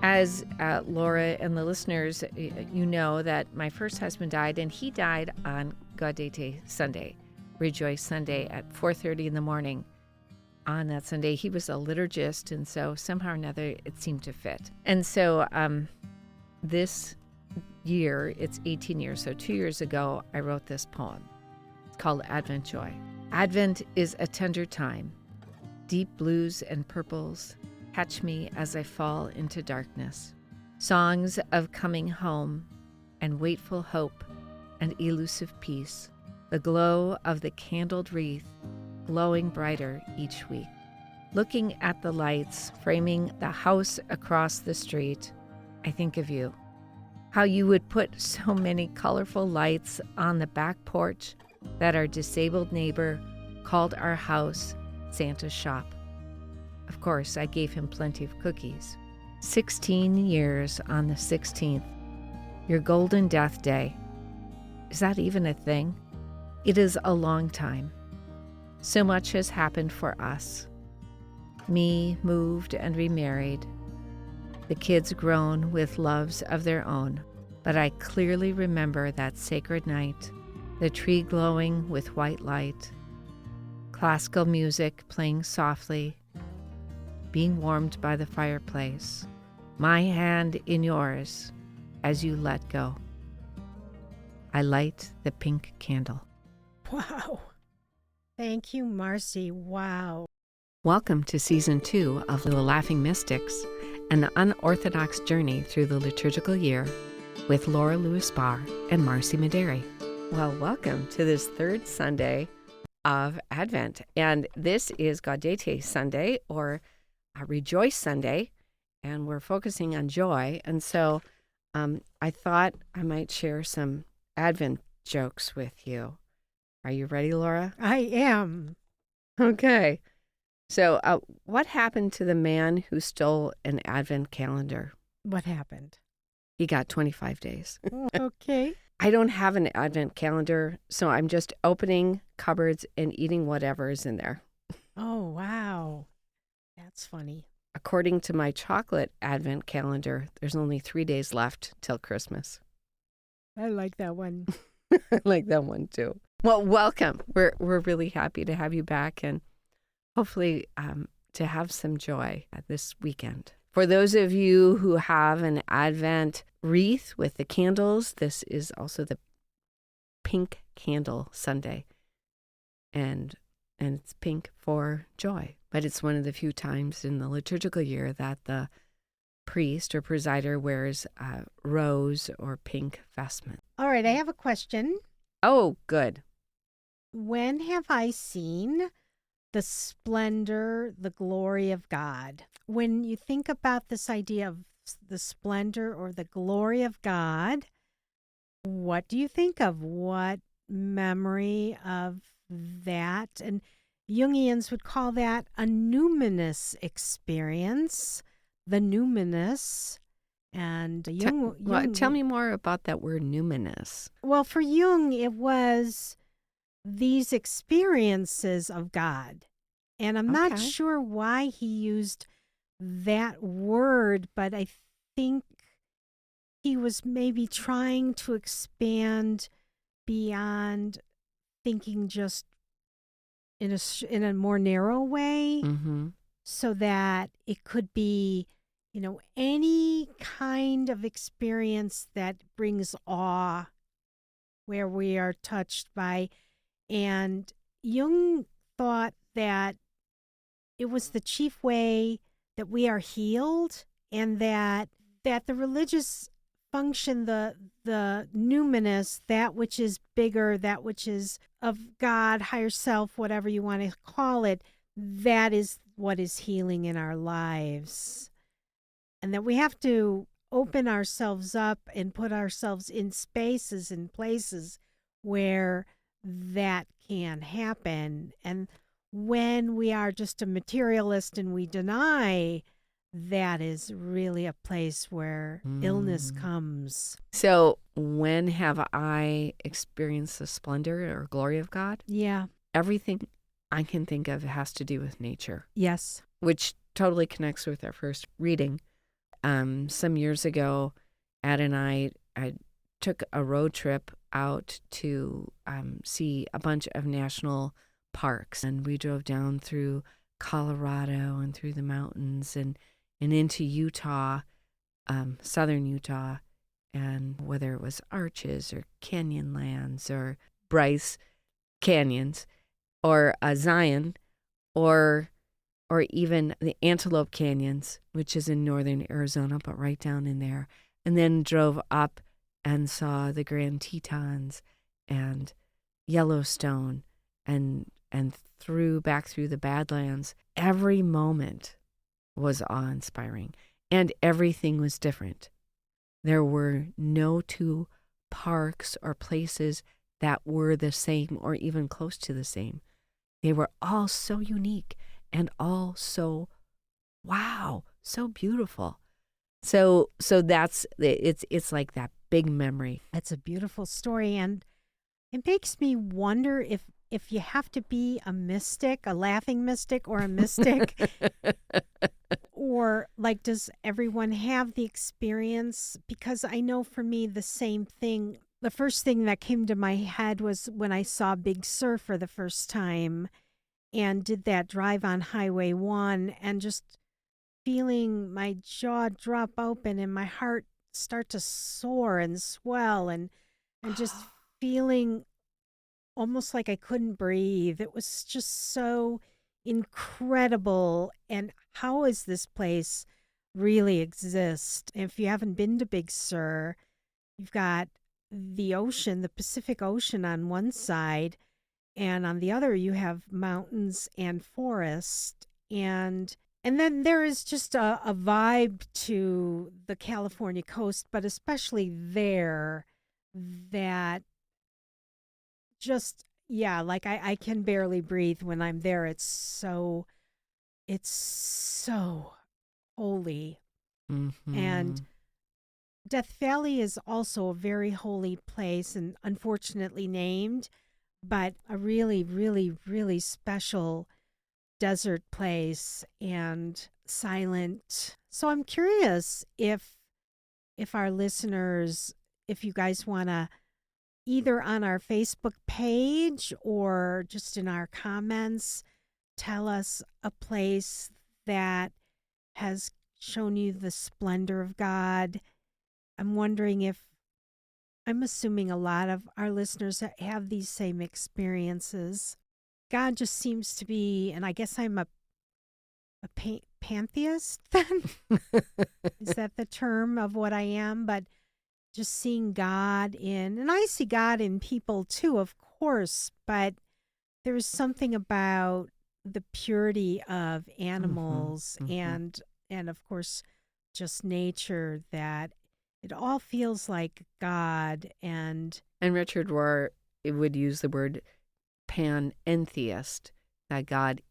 As Laura and the listeners, you know that my first husband died, and he died on Gaudete Sunday, Rejoice Sunday at 4:30 in the morning. On that Sunday, he was a liturgist, and so somehow or another it seemed to fit. And so this year, it's 18 years, so 2 years ago, I wrote this poem. It's called Advent Joy. Advent is a tender time. Deep blues and purples catch me as I fall into darkness. Songs of coming home and waitful hope and elusive peace. The glow of the candled wreath glowing brighter each week. Looking at the lights framing the house across the street, I think of you. How you would put so many colorful lights on the back porch that our disabled neighbor called our house Santa's shop. Of course, I gave him plenty of cookies. 16 years on the 16th, your golden death day. Is that even a thing? It is a long time. So much has happened for us. Me moved and remarried. The kids grown with loves of their own. But I clearly remember that sacred night, the tree glowing with white light, classical music playing softly, being warmed by the fireplace, my hand in yours as you let go. I light the pink candle. Wow. Thank you, Marcy. Wow. Welcome to Season 2 of the Laughing Mystics, an unorthodox journey through the liturgical year with Laura Lewis-Barr and Marcy Mederi. Well, welcome to this third Sunday of Advent. And this is Gaudete Sunday, or Rejoice Sunday, and we're focusing on joy. And so I thought I might share some Advent jokes with you. Are you ready, Laura? I am. Okay. So what happened to the man who stole an Advent calendar? What happened? He got 25 days. Okay. I don't have an Advent calendar, so I'm just opening cupboards and eating whatever is in there. Oh, wow. That's funny. According to my chocolate Advent calendar, there's only 3 days left till Christmas. I like that one. I like that one too. Well, welcome. We're really happy to have you back, and hopefully to have some joy this weekend. For those of you who have an Advent wreath with the candles, this is also the Pink Candle Sunday, and it's pink for joy. But it's one of the few times in the liturgical year that the priest or presider wears rose or pink vestment. All right, I have a question. Oh, good. When have I seen the splendor, the glory of God? When you think about this idea of the splendor or the glory of God, what do you think of? What memory of that? And Jungians would call that a numinous experience, the numinous. And Jung, Tell me more about that word numinous. Well, for Jung, it was these experiences of God. And I'm not sure why he used that word, but I think he was maybe trying to expand beyond thinking just in a more narrow way, so that it could be, any kind of experience that brings awe, where we are touched by. And Jung thought that it was the chief way that we are healed, and that the religious function, the numinous, that which is bigger, that which is of God, higher self, whatever you want to call it, that is what is healing in our lives. And that we have to open ourselves up and put ourselves in spaces and places where that can happen. And when we are just a materialist and we deny, that is really a place where illness comes. So when have I experienced the splendor or glory of God? Yeah. Everything I can think of has to do with nature. Yes. Which totally connects with our first reading. some years ago, Ed and I took a road trip out to see a bunch of national parks. And we drove down through Colorado and through the mountains and into Utah, southern Utah, and whether it was Arches or Canyonlands or Bryce Canyons or Zion or even the Antelope Canyons, which is in northern Arizona, but right down in there, and then drove up and saw the Grand Tetons and Yellowstone and back through the Badlands. Every moment was awe-inspiring, and everything was different. There were no two parks or places that were the same or even close to the same. They were all so unique and all so, wow, so beautiful. So that's, it's like that big memory. That's a beautiful story. And it makes me wonder if you have to be a mystic, a laughing mystic or a mystic, or like, does everyone have the experience? Because I know for me, the same thing. The first thing that came to my head was when I saw Big Sur for the first time and did that drive on Highway 1 and just feeling my jaw drop open and my heart start to soar and swell and just feeling almost like I couldn't breathe. It was just so incredible. And how is this place really exist? If you haven't been to Big Sur, you've got the ocean, the Pacific Ocean on one side, and on the other you have mountains and forest. And then there is just a vibe to the California coast, but especially there, that just, yeah, like I can barely breathe when I'm there. It's so holy. Mm-hmm. And Death Valley is also a very holy place and unfortunately named, but a really, really, really special desert place and silent. So I'm curious if our listeners, if you guys want to either on our Facebook page or just in our comments, tell us a place that has shown you the splendor of God. I'm wondering if, I'm assuming a lot of our listeners have these same experiences. God just seems to be, and I guess I'm a pantheist then? Is that the term of what I am? But just seeing God in, and I see God in people too, of course, but there's something about the purity of animals and of course just nature that it all feels like God. And Richard Rohr would use the word panentheist, that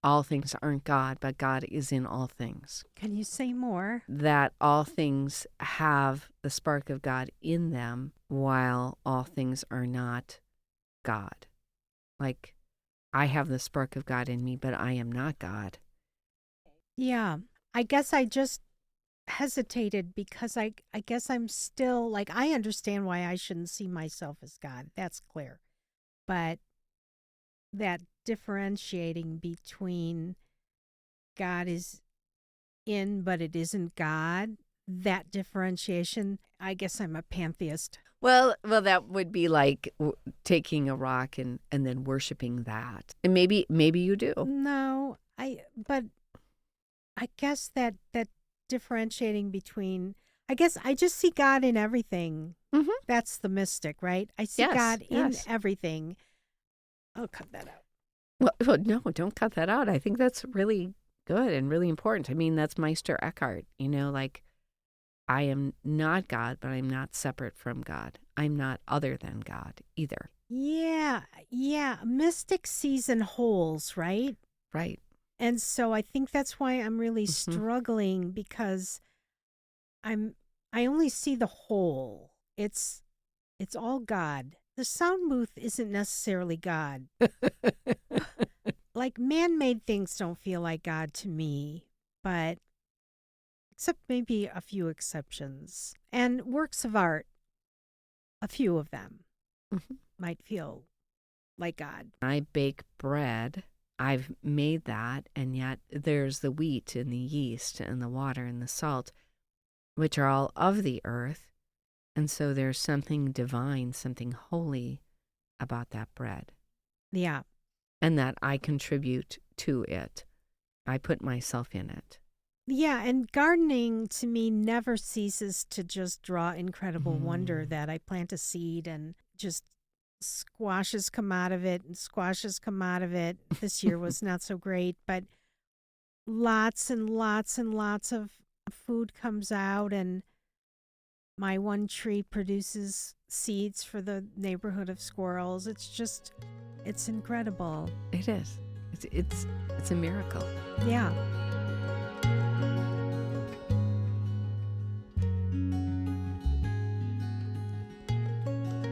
all things aren't God, but God is in all things. Can you say more? That all things have the spark of God in them, while all things are not God. Like, I have the spark of God in me, but I am not God. Yeah, I guess I just hesitated because I guess I'm still, like, I understand why I shouldn't see myself as God. That's clear. But that differentiating between God is in, but it isn't God, that differentiation, I guess I'm a pantheist. Well, that would be like taking a rock and then worshiping that. And maybe you do. No, but I guess that differentiating between, I guess I just see God in everything. Mm-hmm. That's the mystic, right? I see God in everything. I'll cut that out. Well, no, don't cut that out. I think that's really good and really important. I mean, that's Meister Eckhart, like, I am not God, but I'm not separate from God. I'm not other than God either. Yeah. Mystic sees in wholes, right? Right. And so I think that's why I'm really struggling, because I only see the whole. It's all God. The sound booth isn't necessarily God. Like, man-made things don't feel like God to me, but except maybe a few exceptions. And works of art, a few of them might feel like God. I bake bread. I've made that, and yet there's the wheat and the yeast and the water and the salt, which are all of the earth. And so there's something divine, something holy about that bread. Yeah. And that I contribute to it. I put myself in it. Yeah, and gardening to me never ceases to just draw incredible wonder that I plant a seed and just squashes come out of it and squashes come out of it. This year was not so great, but lots and lots and lots of food comes out, and my one tree produces seeds for the neighborhood of squirrels. It's incredible. It is. It's a miracle. Yeah.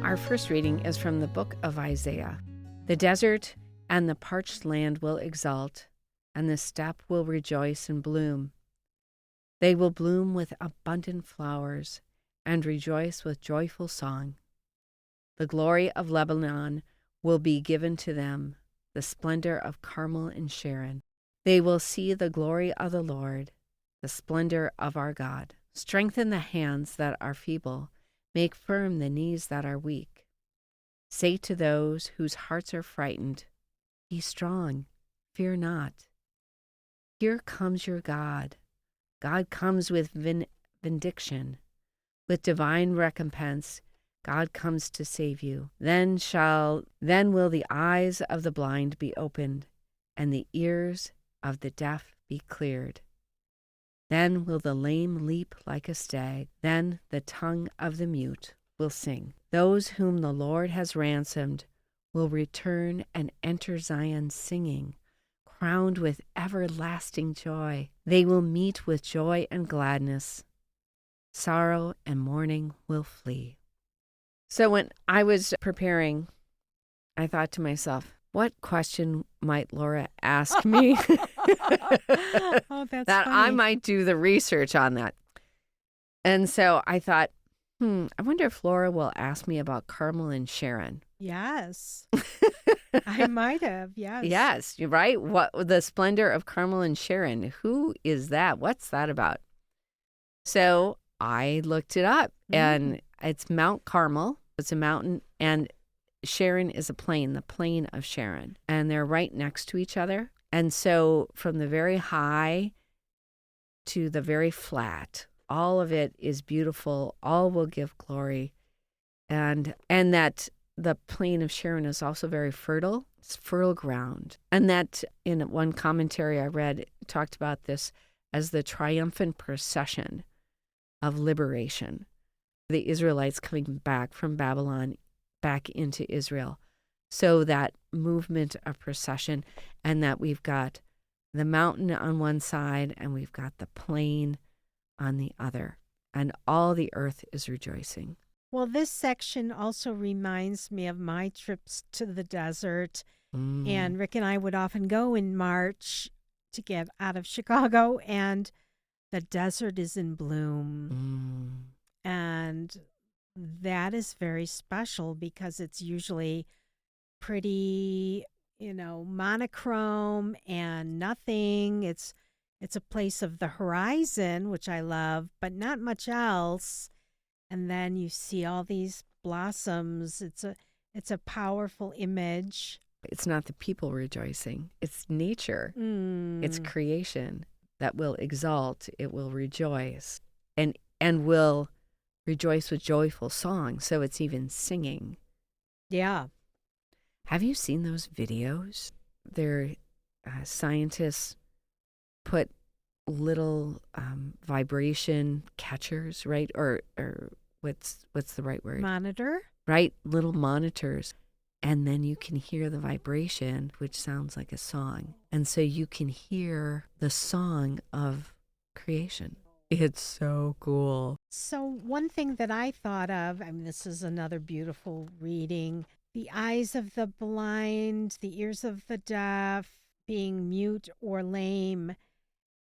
Our first reading is from the book of Isaiah. The desert and the parched land will exult, and the steppe will rejoice and bloom. They will bloom with abundant flowers and rejoice with joyful song. The glory of Lebanon will be given to them, the splendor of Carmel and Sharon. They will see the glory of the Lord, the splendor of our God. Strengthen the hands that are feeble. Make firm the knees that are weak. Say to those whose hearts are frightened, be strong, fear not. Here comes your God. God comes with vindication. With divine recompense, God comes to save you. Then will the eyes of the blind be opened, and the ears of the deaf be cleared. Then will the lame leap like a stag. Then the tongue of the mute will sing. Those whom the Lord has ransomed will return and enter Zion singing, crowned with everlasting joy. They will meet with joy and gladness. Sorrow and mourning will flee. So when I was preparing, I thought to myself, what question might Laura ask me? Oh, that's that funny. I might do the research on that. And so I thought, I wonder if Laura will ask me about Carmel and Sharon. Yes. I might have, yes. Yes, you're right. What the splendor of Carmel and Sharon? Who is that? What's that about? So I looked it up, and it's Mount Carmel. It's a mountain, and Sharon is a plain, the plain of Sharon, and they're right next to each other. And so from the very high to the very flat, all of it is beautiful. All will give glory. And that the plain of Sharon is also very fertile. It's fertile ground. And that in one commentary I read, talked about this as the triumphant procession of liberation. The Israelites coming back from Babylon back into Israel. So that movement of procession, and that we've got the mountain on one side and we've got the plain on the other, and all the earth is rejoicing. Well, this section also reminds me of my trips to the desert. And Rick and I would often go in March to get out of Chicago, and the desert is in bloom. And that is very special because it's usually pretty, monochrome and nothing. It's a place of the horizon, which I love, but not much else. And then you see all these blossoms. It's a powerful image. It's not the people rejoicing. It's nature. It's creation that will exalt. It will rejoice and will rejoice with joyful song. So it's even singing. Yeah. Have you seen those videos? They're scientists put little vibration catchers, right? Or what's the right word? Monitor? Right, little monitors. And then you can hear the vibration, which sounds like a song. And so you can hear the song of creation. It's so cool. So one thing that I thought of, this is another beautiful reading, the eyes of the blind, the ears of the deaf, being mute or lame.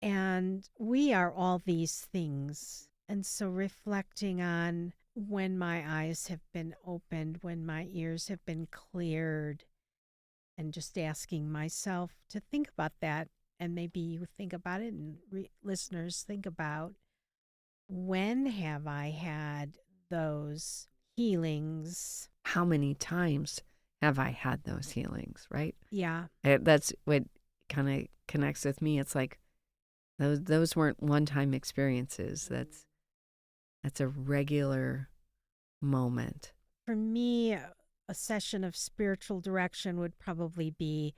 And we are all these things. And so reflecting on when my eyes have been opened, when my ears have been cleared, and just asking myself to think about that. And maybe you think about it, and listeners think about, when have I had those healings? How many times have I had those healings, right? Yeah. That's what kind of connects with me. It's like those weren't one-time experiences. That's a regular moment. For me, a session of spiritual direction would probably be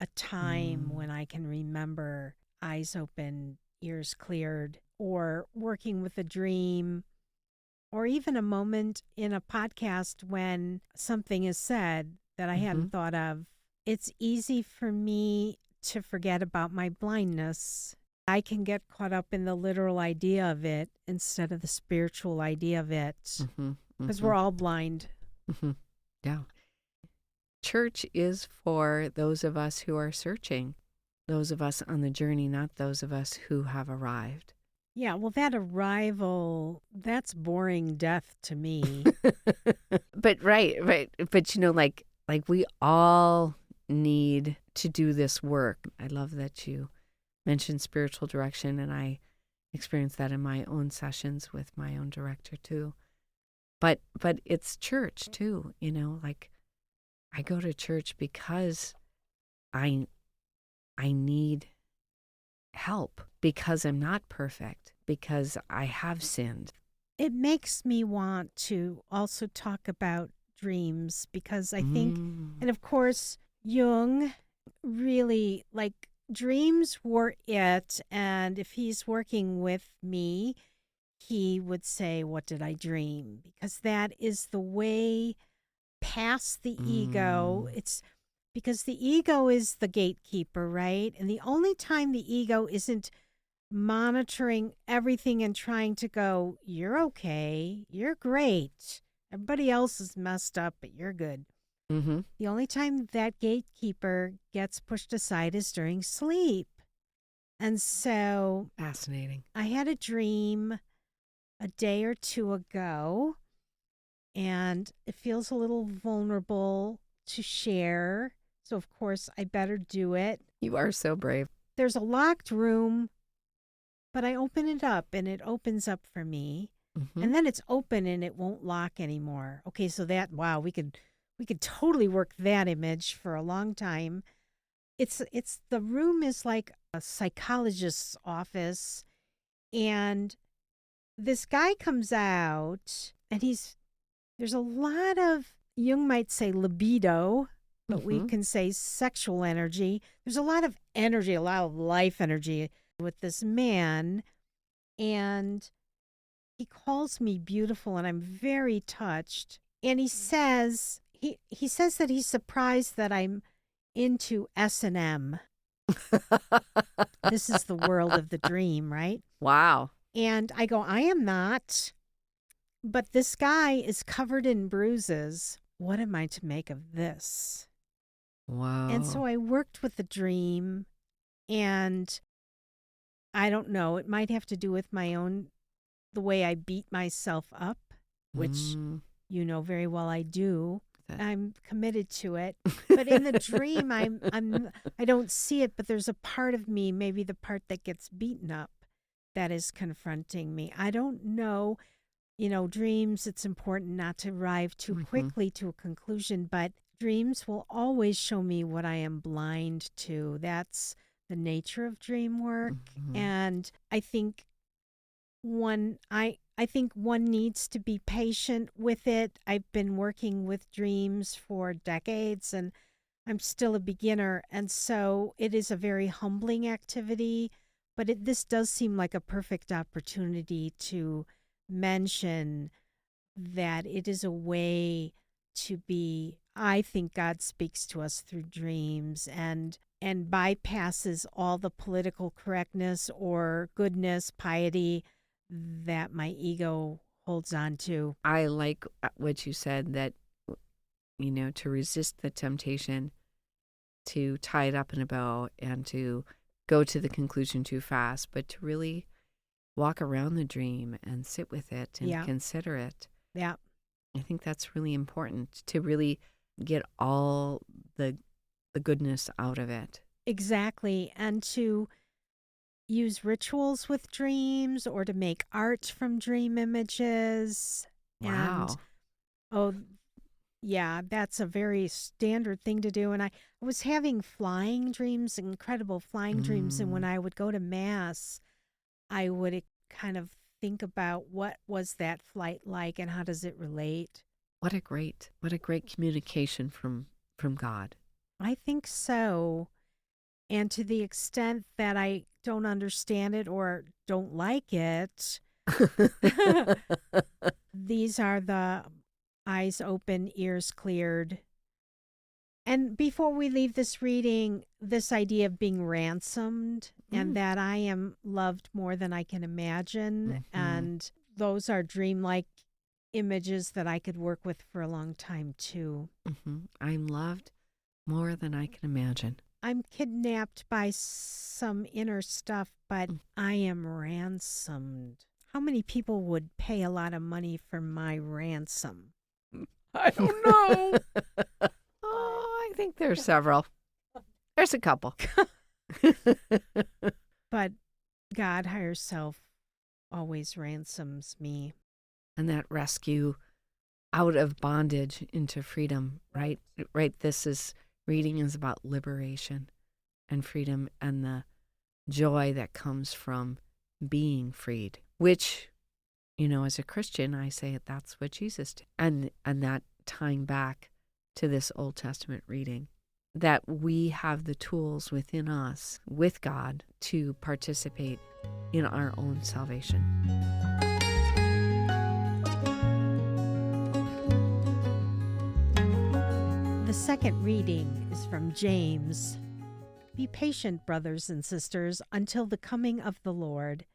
a time when I can remember eyes open, ears cleared, or working with a dream, or even a moment in a podcast when something is said that I hadn't thought of. It's easy for me to forget about my blindness. I can get caught up in the literal idea of it instead of the spiritual idea of it, because we're all blind. Yeah. Church is for those of us who are searching, those of us on the journey, not those of us who have arrived. Yeah, well, that arrival, that's boring death to me. But right. But like we all need to do this work. I love that you mentioned spiritual direction, and I experienced that in my own sessions with my own director too. But it's church too, like I go to church because I need help, because I'm not perfect, because I have sinned. It makes me want to also talk about dreams, because I think, and of course, Jung really, like, dreams were it. And if he's working with me, he would say, what did I dream? Because that is the way past the ego. It's because the ego is the gatekeeper, right? And the only time the ego isn't monitoring everything and trying to go, you're okay, you're great, everybody else is messed up, but you're good. The only time that gatekeeper gets pushed aside is during sleep. And so Fascinating. I had a dream a day or two ago, and it feels a little vulnerable to share. So, of course, I better do it. You are so brave. There's a locked room, but I open it up and it opens up for me. And then it's open and it won't lock anymore. Okay, so that, wow, we could totally work that image for a long time. It's the room is like a psychologist's office, and this guy comes out, and there's a lot of, Jung might say libido, but we can say sexual energy. There's a lot of energy, a lot of life energy with this man, and he calls me beautiful, and I'm very touched. And he says that he's surprised that I'm into S&M. This is the world of the dream, right? Wow. And I go, I am not. But this guy is covered in bruises. What am I to make of this? Wow. And so I worked with the dream, and I don't know, it might have to do with the way I beat myself up, which you know very well I do. I'm committed to it. But in the dream, I don't see it, but there's a part of me, maybe the part that gets beaten up, that is confronting me. I don't know. Dreams, it's important not to arrive too quickly to a conclusion, but dreams will always show me what I am blind to. That's the nature of dream work. And I think one needs to be patient with it. I've been working with dreams for decades, and I'm still a beginner. And so it is a very humbling activity, but this does seem like a perfect opportunity to mention that it is a way to be. I think God speaks to us through dreams and bypasses all the political correctness or goodness, piety that my ego holds on to. I like what you said, that, to resist the temptation to tie it up in a bow and to go to the conclusion too fast, but to really walk around the dream and sit with it and consider it. Yeah. I think that's really important to really get all the goodness out of it. Exactly. And to use rituals with dreams or to make art from dream images. Wow. And, yeah, that's a very standard thing to do. And I was having flying dreams, incredible flying dreams. And when I would go to Mass, I would kind of think about what was that flight like and how does it relate. What a great communication from God. I think so. And to the extent that I don't understand it or don't like it, these are the eyes open, ears cleared. And before we leave this reading, this idea of being ransomed and that I am loved more than I can imagine. And those are dreamlike images that I could work with for a long time too. I'm loved more than I can imagine. I'm kidnapped by some inner stuff, but I am ransomed. How many people would pay a lot of money for my ransom? I don't know. I think there's several. There's a couple. But God herself always ransoms me. And that rescue out of bondage into freedom, right? Right. Reading is about liberation and freedom and the joy that comes from being freed, which, as a Christian, I say that's what Jesus did. And that tying back to this Old Testament reading, that we have the tools within us with God to participate in our own salvation. The second reading is from James. Be patient, brothers and sisters, until the coming of the Lord.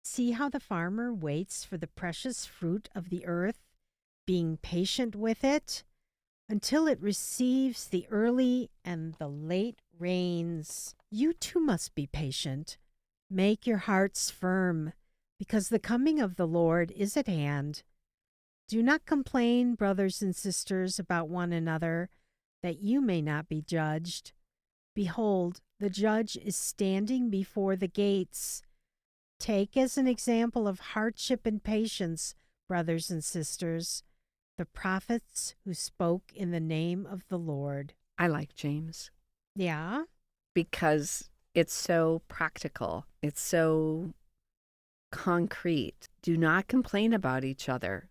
See how the farmer waits for the precious fruit of the earth, being patient with it, until it receives the early and the late rains. You too must be patient. Make your hearts firm, because the coming of the Lord is at hand. Do not complain, brothers and sisters, about one another, that you may not be judged. Behold, the judge is standing before the gates. Take as an example of hardship and patience, brothers and sisters, the prophets who spoke in the name of the Lord. I like James. Yeah? Because it's so practical. It's so concrete. Do not complain about each other.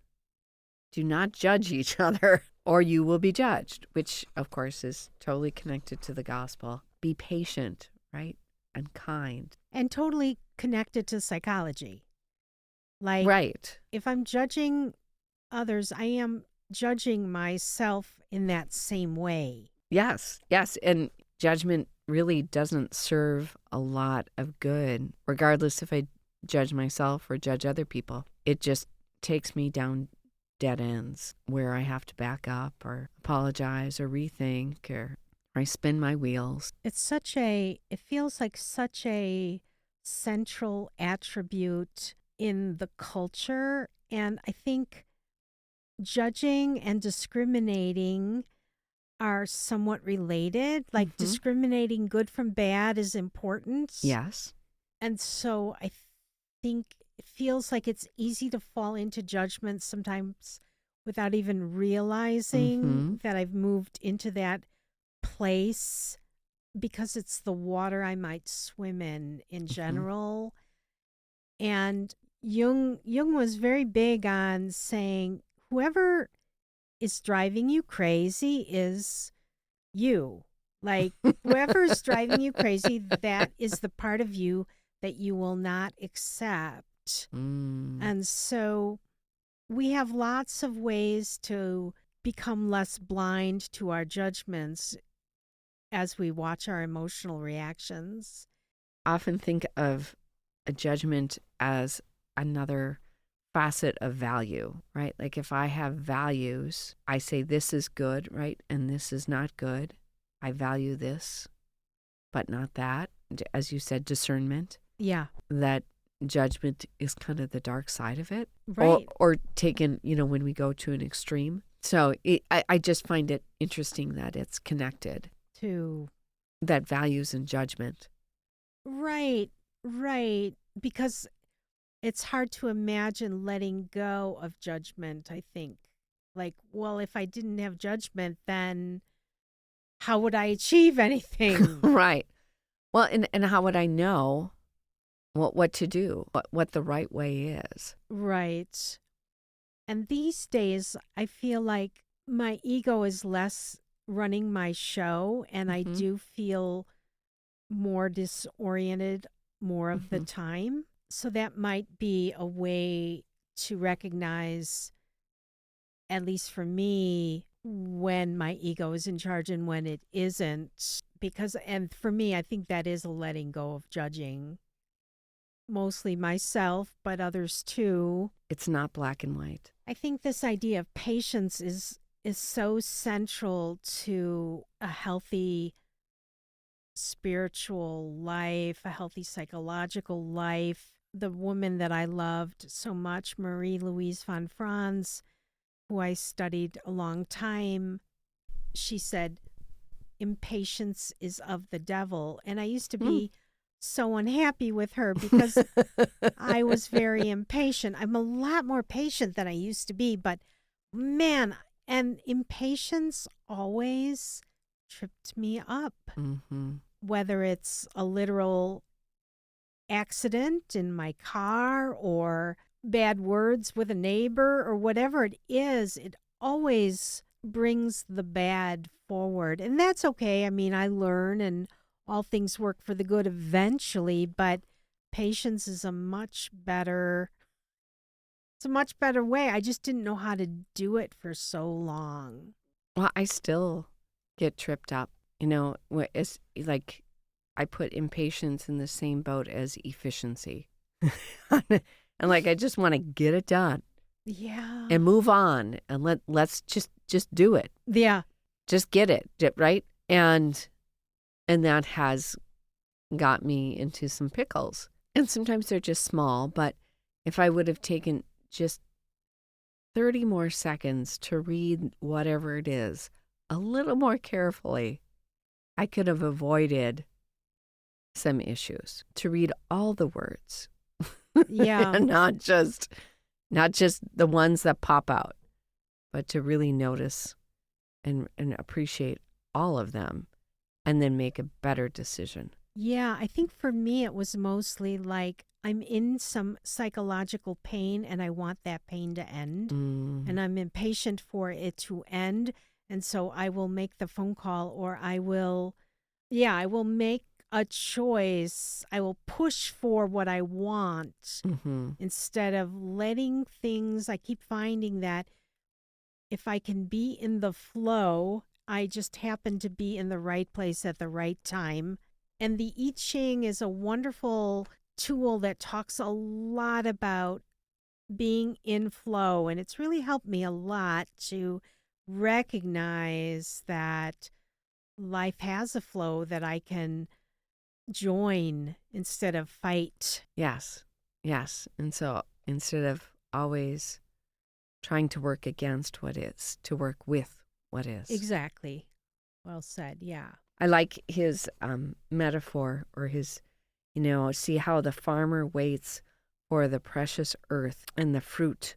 Do not judge each other, or you will be judged, which, of course, is totally connected to the gospel. Be patient, right? And kind. And totally connected to psychology. Like, right. If I'm judging others, I am judging myself in that same way. Yes. And judgment really doesn't serve a lot of good, regardless if I judge myself or judge other people. It just takes me down dead ends where I have to back up or apologize or rethink or I spin my wheels. It feels like such a central attribute in the culture. And I think judging and discriminating are somewhat related. Like discriminating good from bad is important. Yes. And so I think it feels like it's easy to fall into judgment sometimes without even realizing that I've moved into that place because it's the water I might swim in general. And Jung was very big on saying, whoever is driving you crazy is you. Like, whoever's driving you crazy, that is the part of you that you will not accept. And so we have lots of ways to become less blind to our judgments as we watch our emotional reactions. I often think of a judgment as another facet of value, right? Like if I have values, I say this is good, right? And this is not good. I value this, but not that. as you said, discernment. Yeah. That judgment is kind of the dark side of it. Right. Or taken, when we go to an extreme. So I just find it interesting that it's connected To. That values and judgment. Right. Because it's hard to imagine letting go of judgment, I think. Like, well, if I didn't have judgment, then how would I achieve anything? Right. Well, and how would I know what to do, what the right way is? Right. And these days, I feel like my ego is less running my show, and I do feel more disoriented more of the time. So that might be a way to recognize, at least for me, when my ego is in charge and when it isn't. And for me, I think that is a letting go of judging. Mostly myself, but others too. It's not black and white. I think this idea of patience is so central to a healthy spiritual life, a healthy psychological life. The woman that I loved so much, Marie-Louise von Franz, who I studied a long time, she said, impatience is of the devil. And I used to be so unhappy with her because I was very impatient. I'm a lot more patient than I used to be, but man, and impatience always tripped me up. Whether it's a literal accident in my car or bad words with a neighbor or whatever it is, it always brings the bad forward. And that's okay. I mean, I learn and all things work for the good eventually, but patience is a much better way. I just didn't know how to do it for so long. Well, I still get tripped up. It's like I put impatience in the same boat as efficiency. And like I just want to get it done. Yeah. And move on and let's just do it. Yeah. Just get it, right? And that has got me into some pickles. And sometimes they're just small, but if I would have taken just 30 more seconds to read whatever it is a little more carefully, I could have avoided some issues. To read all the words. Yeah. And not just the ones that pop out, but to really notice and appreciate all of them and then make a better decision. Yeah, I think for me it was mostly like I'm in some psychological pain and I want that pain to end. And I'm impatient for it to end. And so I will make the phone call or I will make a choice. I will push for what I want instead of letting things. I keep finding that if I can be in the flow, I just happen to be in the right place at the right time. And the I Ching is a wonderful tool that talks a lot about being in flow. And it's really helped me a lot to recognize that life has a flow that I can join instead of fight. Yes. And so instead of always trying to work against what is, to work with what is. Exactly. Well said. Yeah. I like his metaphor or his, see how the farmer waits for the precious earth and the fruit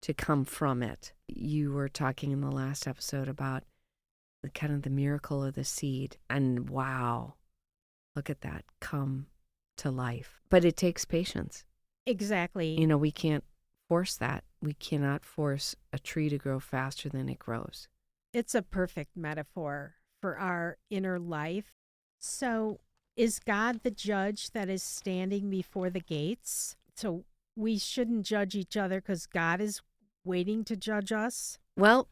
to come from it. You were talking in the last episode about the kind of the miracle of the seed. And wow, look at that come to life. But it takes patience. Exactly. We can't force that. We cannot force a tree to grow faster than it grows. It's a perfect metaphor for our inner life. So is God the judge that is standing before the gates? So we shouldn't judge each other because God is waiting to judge us? Well,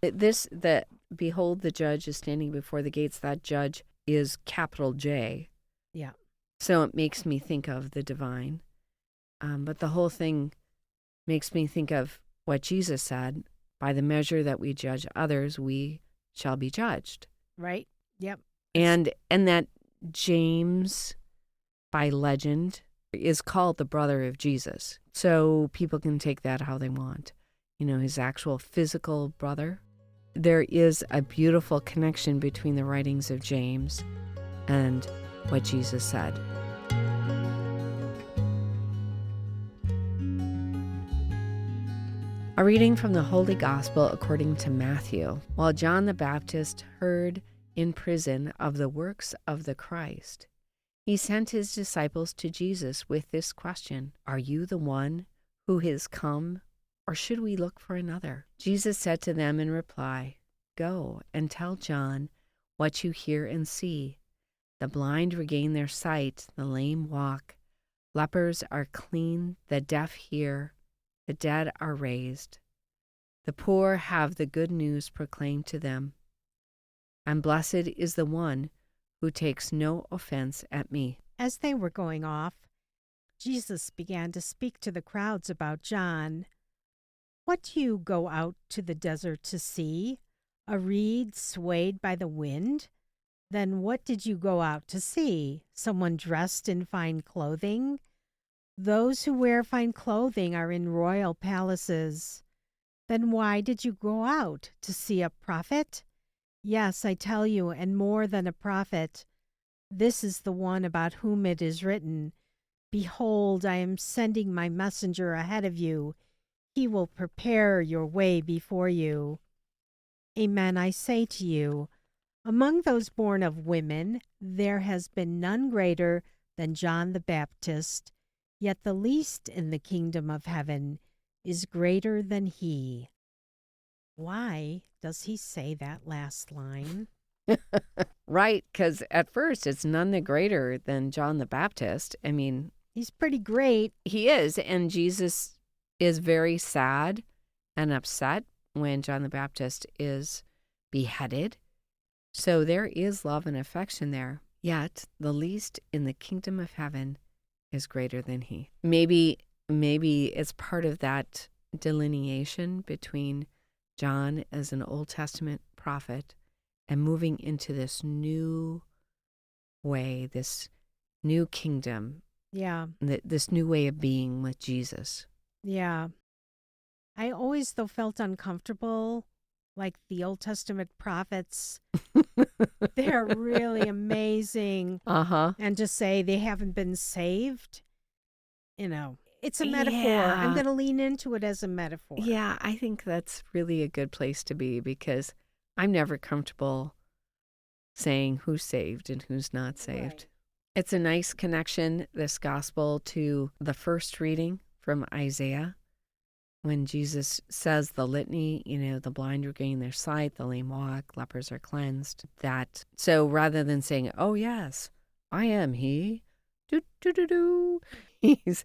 behold, the judge is standing before the gates. That judge is capital J. Yeah. So it makes me think of the divine. But the whole thing makes me think of what Jesus said, by the measure that we judge others, we shall be judged. Right. Yep. And that James by legend, is called the brother of Jesus. So people can take that how they want. His actual physical brother. There is a beautiful connection between the writings of James and what Jesus said. A reading from the Holy Gospel according to Matthew. While John the Baptist heard in prison of the works of the Christ, he sent his disciples to Jesus with this question: "Are you the one who is come, or should we look for another?" Jesus said to them in reply, "Go and tell John what you hear and see. The blind regain their sight, the lame walk, lepers are clean, the deaf hear, the dead are raised. The poor have the good news proclaimed to them. And blessed is the one who takes no offense at me." As they were going off, Jesus began to speak to the crowds about John. "What do you go out to the desert to see? A reed swayed by the wind? Then what did you go out to see? Someone dressed in fine clothing? Those who wear fine clothing are in royal palaces. Then why did you go out? To see a prophet? Yes, I tell you, and more than a prophet. This is the one about whom it is written, 'Behold, I am sending my messenger ahead of you. He will prepare your way before you.' Amen, I say to you, among those born of women, there has been none greater than John the Baptist, yet the least in the kingdom of heaven is greater than he." Why does he say that last line? Right, because at first it's none the greater than John the Baptist. I mean, He's pretty great. he is, and Jesus is very sad and upset when John the Baptist is beheaded. So there is love and affection there. Yet the least in the kingdom of heaven is greater than he. Maybe it's part of that delineation between John as an Old Testament prophet and moving into this new way, this new kingdom. Yeah. This new way of being with Jesus. Yeah. I always, though, felt uncomfortable, like the Old Testament prophets. They're really amazing. Uh-huh. And just say they haven't been saved. It's a metaphor. Yeah. I'm going to lean into it as a metaphor. Yeah, I think that's really a good place to be, because I'm never comfortable saying who's saved and who's not saved. Right. It's a nice connection, this gospel, to the first reading from Isaiah, when Jesus says the litany, the blind regain their sight, the lame walk, lepers are cleansed. So rather than saying, "Oh yes, I am he," he's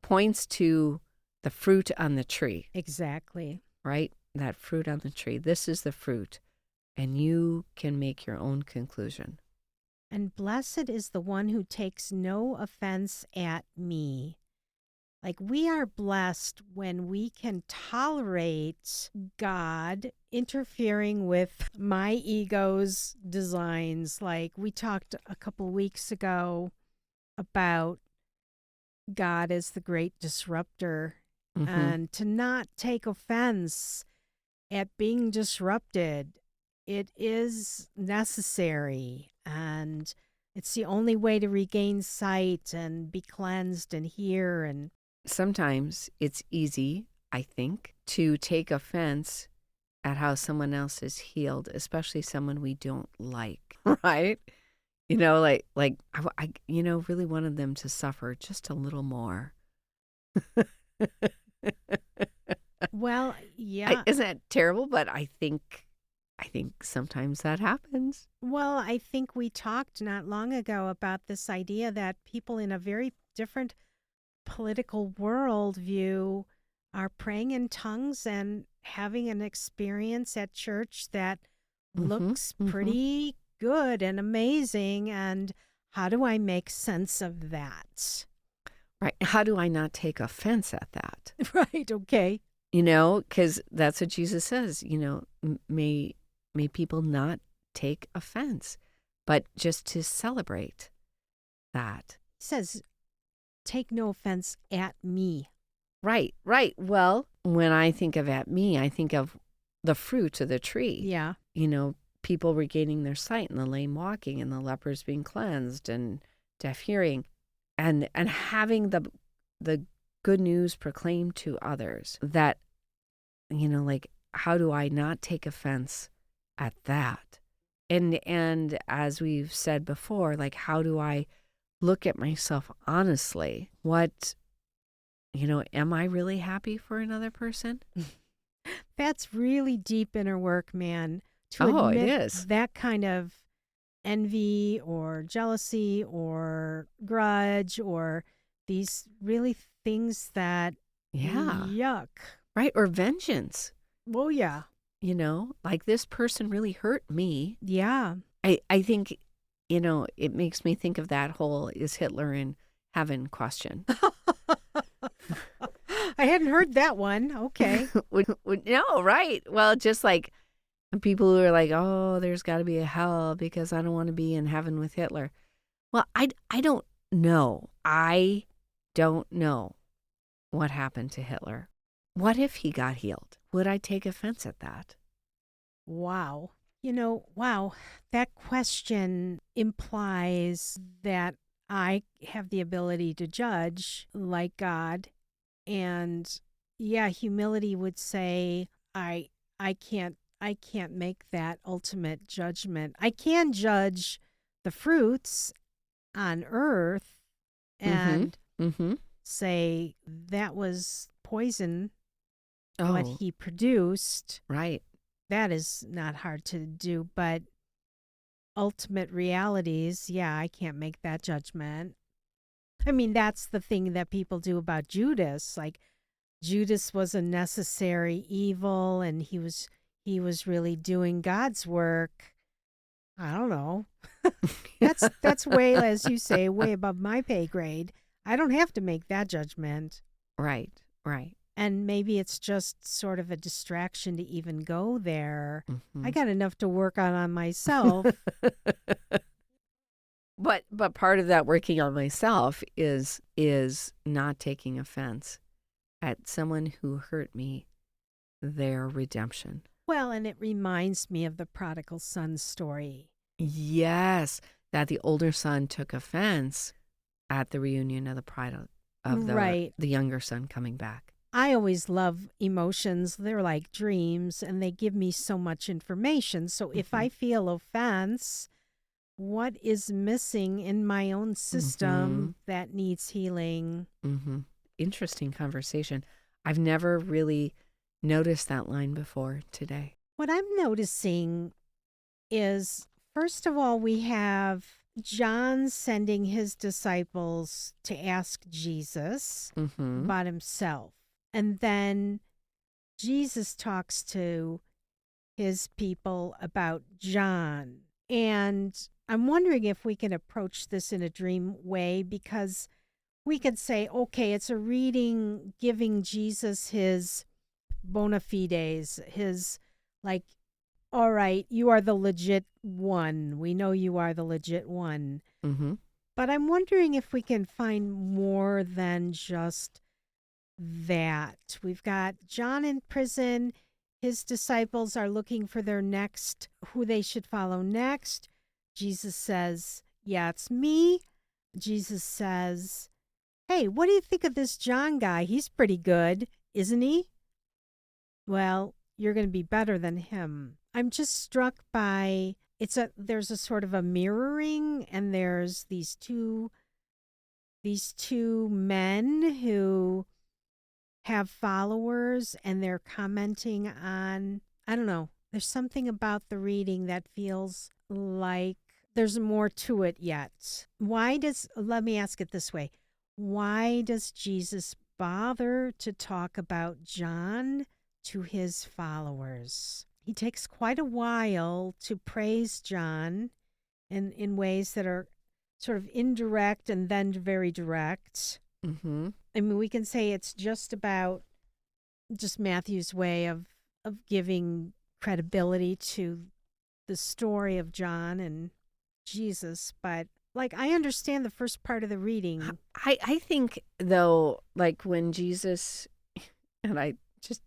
points to the fruit on the tree. Exactly. Right? That fruit on the tree. This is the fruit, and you can make your own conclusion. And blessed is the one who takes no offense at me. Like, we are blessed when we can tolerate God interfering with my ego's designs. Like, we talked a couple weeks ago about God as the great disruptor, and to not take offense at being disrupted. It is necessary, and it's the only way to regain sight and be cleansed and hear. And sometimes it's easy, I think, to take offense at how someone else is healed, especially someone we don't like, right? Like I really wanted them to suffer just a little more. Well, yeah. Isn't that terrible? But I think sometimes that happens. Well, I think we talked not long ago about this idea that people in a very different political worldview are praying in tongues and having an experience at church that looks pretty good and amazing. And how do I make sense of that? Right. How do I not take offense at that? Right. Okay. Because that's what Jesus says, may people not take offense, but just to celebrate that. He says, take no offense at me. Right, right. Well, when I think of at me, I think of the fruit of the tree. Yeah. People regaining their sight and the lame walking and the lepers being cleansed and deaf hearing and having the good news proclaimed to others that, like, how do I not take offense at that? And as we've said before, like, how do I look at myself honestly? What, am I really happy for another person? That's really deep inner work, man. To It admit is. that kind of envy or jealousy or grudge or these really things that, Yeah. yuck. Right. Or vengeance. Oh, yeah. Like, this person really hurt me. Yeah. I think, it makes me think of that whole is Hitler in heaven question. I hadn't heard that one. Okay. No, right. Well, just like people who are like, oh, there's got to be a hell because I don't want to be in heaven with Hitler. Well, I don't know. I don't know what happened to Hitler. What if he got healed? Would I take offense at that? Wow. Wow. That question implies that I have the ability to judge like God. And yeah, humility would say I can't make that ultimate judgment. I can judge the fruits on earth and say that was poison what he produced. Right. That is not hard to do, but ultimate realities, yeah, I can't make that judgment. I mean, that's the thing that people do about Judas. Like, Judas was a necessary evil and he was really doing God's work. I don't know. That's way, as you say, way above my pay grade. I don't have to make that judgment. Right, right. And maybe it's just sort of a distraction to even go there. I got enough to work on myself. But part of that working on myself is not taking offense at someone who hurt me, their redemption. Well, and it reminds me of the prodigal son story. Yes, that the older son took offense at the reunion of the younger son coming back. I always love emotions. They're like dreams, and they give me so much information. So if I feel offense, what is missing in my own system that needs healing? Interesting conversation. I've never really noticed that line before today. What I'm noticing is, first of all, we have John sending his disciples to ask Jesus about himself. And then Jesus talks to his people about John. And I'm wondering if we can approach this in a dream way, because we could say, okay, it's a reading giving Jesus his bona fides, his, like, all right, you are the legit one. We know you are the legit one. But I'm wondering if we can find more than just that. We've got John in prison. His disciples are looking for their next, who they should follow next. Jesus says, yeah, it's me. Jesus says, hey, what do you think of this John guy? He's pretty good, isn't he? Well, you're going to be better than him. I'm just struck by, there's a sort of a mirroring, and there's these two men who have followers, and they're commenting on, I don't know, there's something about the reading that feels like there's more to it yet. Let me ask it this way. Why does Jesus bother to talk about John to his followers? He takes quite a while to praise John in ways that are sort of indirect and then very direct. I mean, we can say it's just Matthew's way of giving credibility to the story of John and Jesus, but Like, I understand the first part of the reading. I think, though, like when Jesus, and I just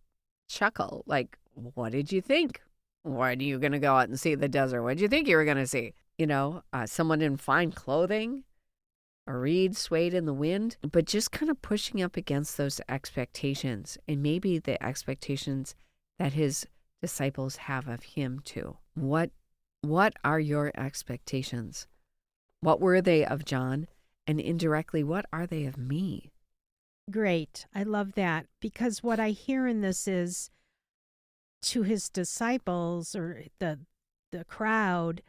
chuckle, like, what did you think? Why are you going to go out and see the desert? What did you think you were going to see? Someone in fine clothing, a reed swayed in the wind, but just kind of pushing up against those expectations, and maybe the expectations that his disciples have of him too. What are your expectations? What were they of John? And indirectly, what are they of me? Great. I love that, because what I hear in this is, to his disciples or the crowd,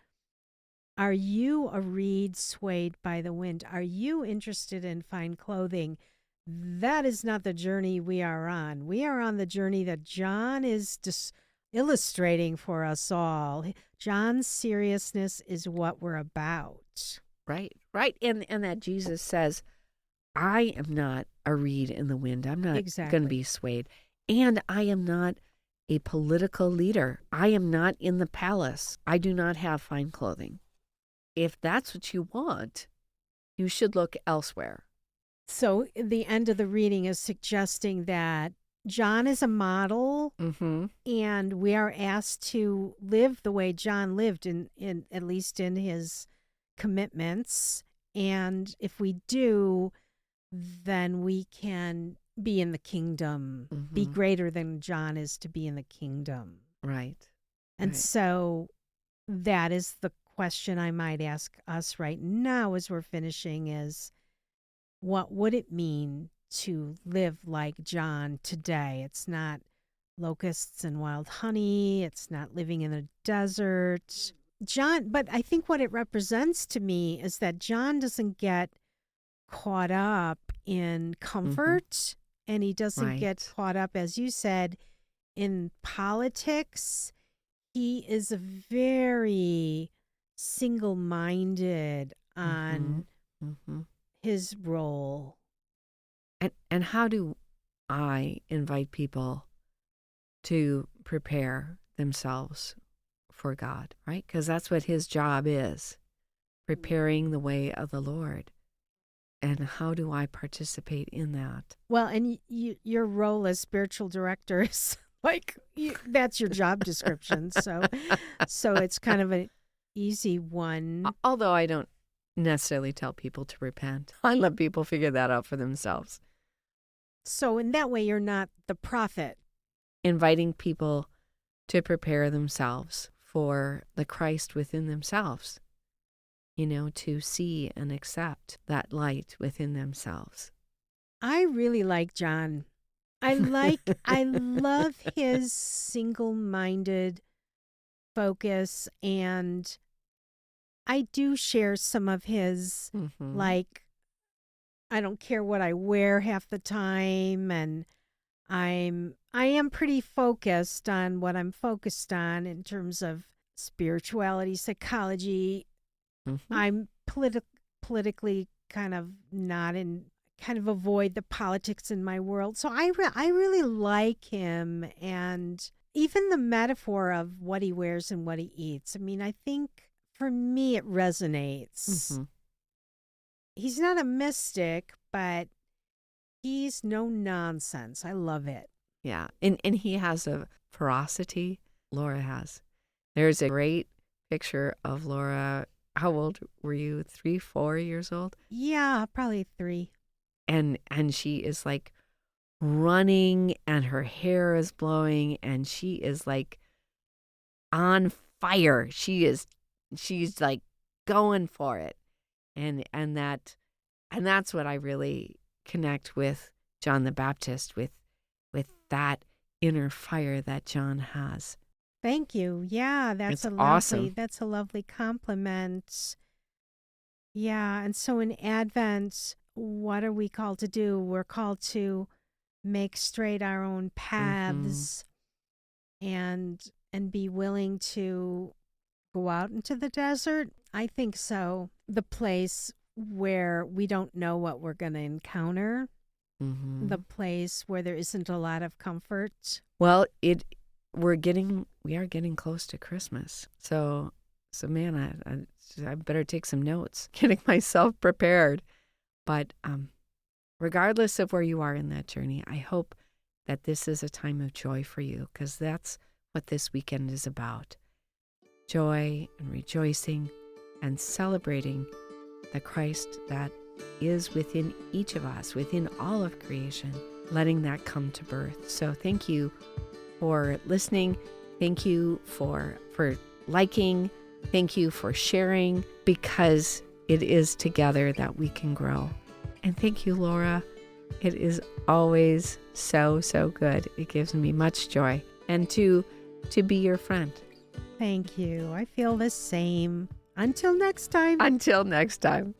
are you a reed swayed by the wind? Are you interested in fine clothing? That is not the journey we are on. We are on the journey that John is illustrating for us all. John's seriousness is what we're about. Right. And that Jesus says, I am not a reed in the wind. I'm not going to be swayed. And I am not a political leader. I am not in the palace. I do not have fine clothing. If that's what you want, you should look elsewhere. So the end of the reading is suggesting that John is a model, and we are asked to live the way John lived, in at least in his commitments. And if we do, then we can be in the kingdom, be greater than John is to be in the kingdom. Right. And so that is the question I might ask us right now as we're finishing is, what would it mean to live like John today? It's not locusts and wild honey. It's not living in a desert. But I think what it represents to me is that John doesn't get caught up in comfort, and he doesn't get caught up, as you said, in politics. He is very single-minded on his role. And how do I invite people to prepare themselves for God, right? Because that's what his job is, preparing the way of the Lord. And how do I participate in that? Well, and your role as spiritual director is that's your job description. So it's kind of an easy one. Although I don't necessarily tell people to repent. I let people figure that out for themselves. So in that way, you're not the prophet. Inviting people to prepare themselves for the Christ within themselves, to see and accept that light within themselves. I really like John. I love his single-minded focus, and I do share some of his, like, I don't care what I wear half the time, and I am pretty focused on what I'm focused on in terms of spirituality, psychology. I'm politically kind of not in, kind of avoid the politics in my world. So I really like him, and even the metaphor of what he wears and what he eats. I mean, I think for me it resonates. He's not a mystic, but he's no nonsense. I love it. Yeah. And he has a ferocity. Laura has. There's a great picture of Laura. How old were you? 3, 4 years old? Yeah, probably 3. And she is like running, and her hair is blowing, and she is like on fire. She's like going for it. And that's what I really connect with John the Baptist, with that inner fire that John has. Thank you. Yeah, that's awesome. That's a lovely compliment. Yeah, and so in Advent, what are we called to do? We're called to make straight our own paths, and be willing to go out into the desert. I think so. The place where we don't know what we're going to encounter. The place where there isn't a lot of comfort. Well, we are getting close to Christmas. So So, man, I better take some notes, getting myself prepared. But regardless of where you are in that journey, I hope that this is a time of joy for you, because that's what this weekend is about. Joy and rejoicing and celebrating the Christ that is within each of us, within all of creation, letting that come to birth. So thank you for listening. Thank you for liking. Thank you for sharing, because it is together that we can grow. And thank you, Laura. It is always so, so good. It gives me much joy. And to be your friend. Thank you. I feel the same. Until next time. Until next time.